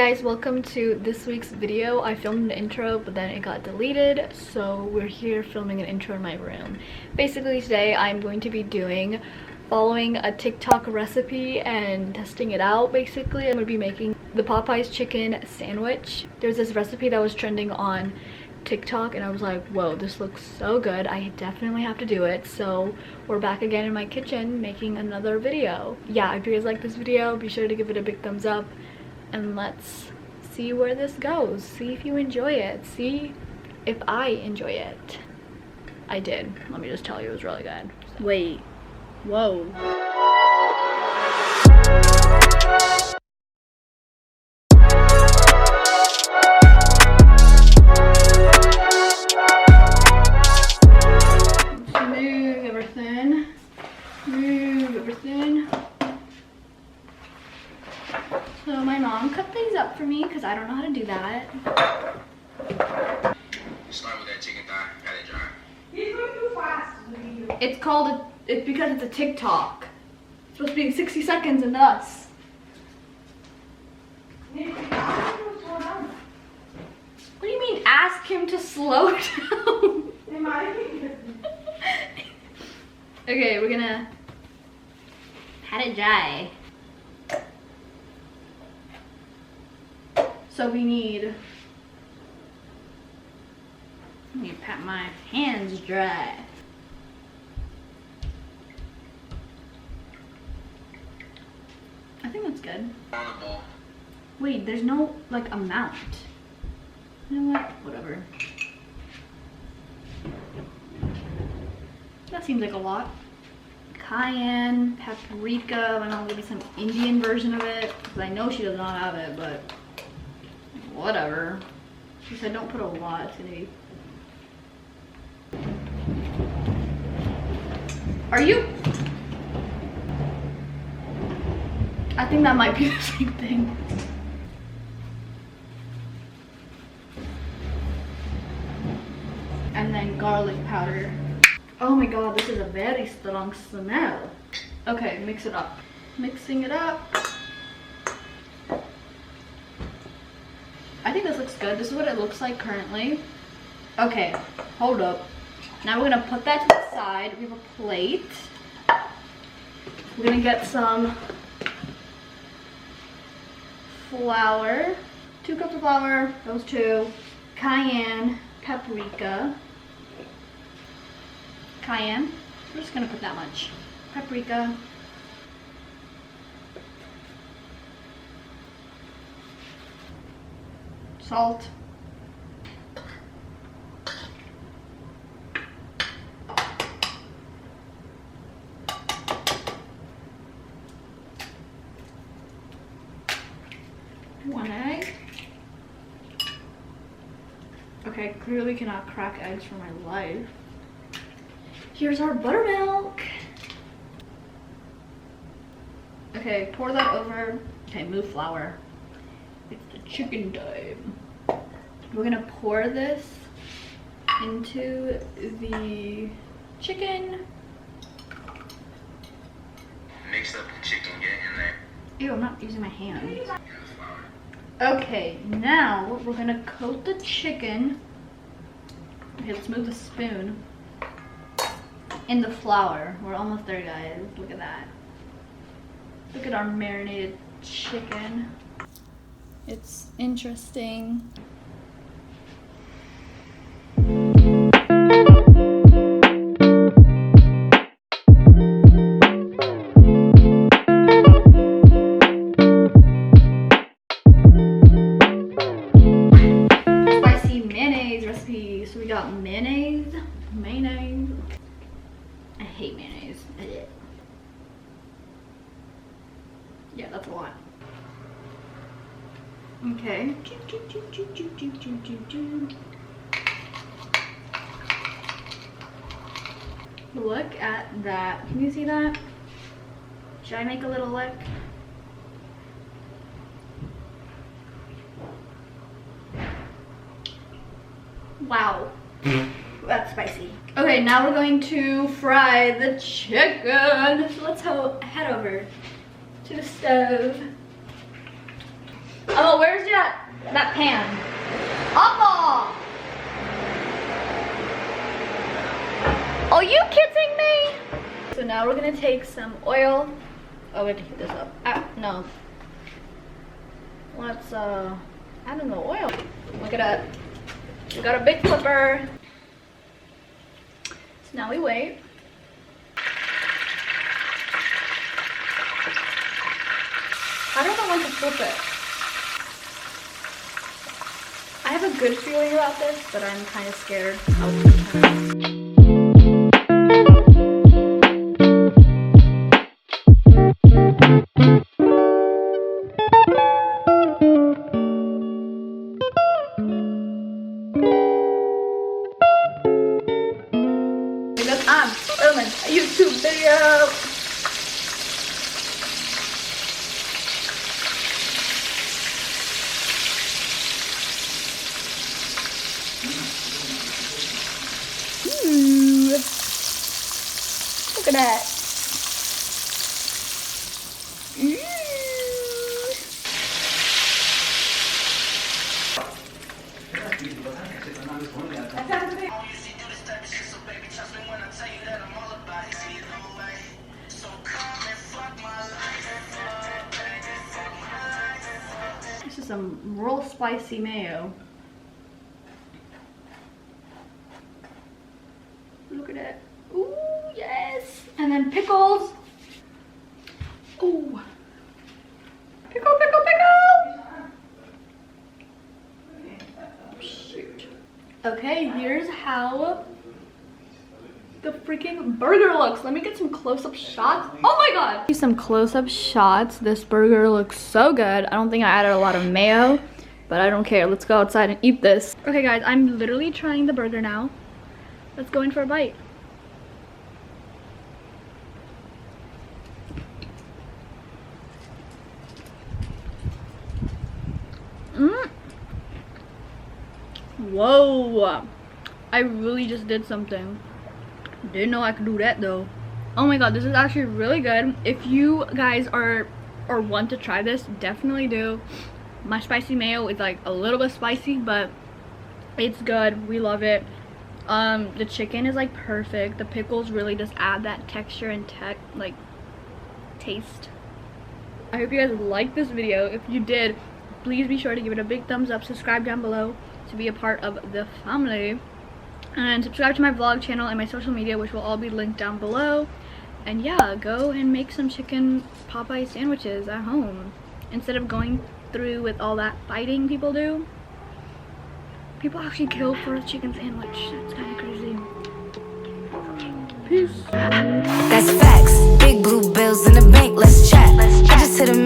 guys, welcome to this week's video. I filmed an intro but then it got deleted, so we're here filming an intro in my room. Basically today I'm going to be following a TikTok recipe and testing it out. Basically I'm going to be making the Popeyes chicken sandwich. There's this recipe that was trending on TikTok and I was like, whoa, this looks so good, I definitely have to do it. So we're back again in my kitchen making another video. Yeah, if you guys like this video, be sure to give it a big thumbs up and let's see where this goes. See if you enjoy it, see if I enjoy it. I did, let me just tell you, it was really good. Wait, whoa. Move everything. So my mom cut things up for me because I don't know how to do that. Start with that chicken thigh, got it dry. He's going too fast. It's because it's a TikTok. It's supposed to be 60 seconds and thus. What do you mean ask him to slow down? Okay, we're gonna pat it dry. So we need, let me pat my hands dry. I think that's good. Wait, there's no like amount. You know what? Whatever. That seems like a lot. Cayenne, paprika, and I'll give you some Indian version of it because I know she does not have it, but whatever. She said don't put a lot. It's gonna be. Are you? I think that might be the same thing. And then garlic powder. Oh my god, this is a very strong smell. Okay, mix it up. Mixing it up. I think this looks good. This is what it looks like currently. Okay, hold up. Now we're gonna put that to the side. We have a plate. We're gonna get some flour. 2 cups of flour, those 2. Cayenne, paprika. Cayenne, we're just gonna put that much. Paprika. Salt. One egg. Okay, clearly cannot crack eggs for my life. Here's our buttermilk. Okay, pour that over. Okay, move flour. It's the chicken time. We're gonna pour this into the chicken. Mix up the chicken, get it in there. Ew, I'm not using my hands. Okay, now we're gonna coat the chicken. Okay, let's move the spoon in the flour. We're almost there, guys. Look at that. Look at our marinated chicken. It's interesting. Spicy mayonnaise recipe. So we got mayonnaise. I hate mayonnaise. Yeah, that's a lot. Okay. Look at that. Can you see that? Should I make a little lick? Wow. That's spicy. Okay, now we're going to fry the chicken. So let's head over to the stove. Oh, where's that pan? Papa! Are you kidding me? So now we're gonna take some oil. Oh, we have to heat this up. No. Let's add in the oil. Look at that. We got a big flipper. So now we wait. I don't know when to flip it. I have a good feeling about this, but I'm kind of scared. Because I'm filming a YouTube video. Look at that. This is some real spicy mayo. Look at it. Ooh, yes. And then pickles. Ooh. Pickle, pickle, pickle. Shoot. Okay, here's how the freaking burger looks. Let me get some close-up shots. Oh my god. Some close-up shots. This burger looks so good. I don't think I added a lot of mayo, but I don't care. Let's go outside and eat this. Okay guys, I'm literally trying the burger now. Let's go in for a bite. Whoa. I really just did something. Didn't know I could do that though. Oh my god, this is actually really good. If you guys are or want to try this, definitely do. My spicy mayo is like a little bit spicy, but it's good. We love it. The chicken is like perfect. The pickles really just add that texture and taste. I hope you guys liked this video. If you did, please be sure to give it a big thumbs up. Subscribe down below to be a part of the family. And subscribe to my vlog channel and my social media, which will all be linked down below. And yeah, go and make some chicken Popeye sandwiches at home. Instead of going through with all that fighting people do. People actually kill for a chicken sandwich. That's kind of crazy. Peace. That's facts. Big blue bills in the bank. Let's chat. I just hit a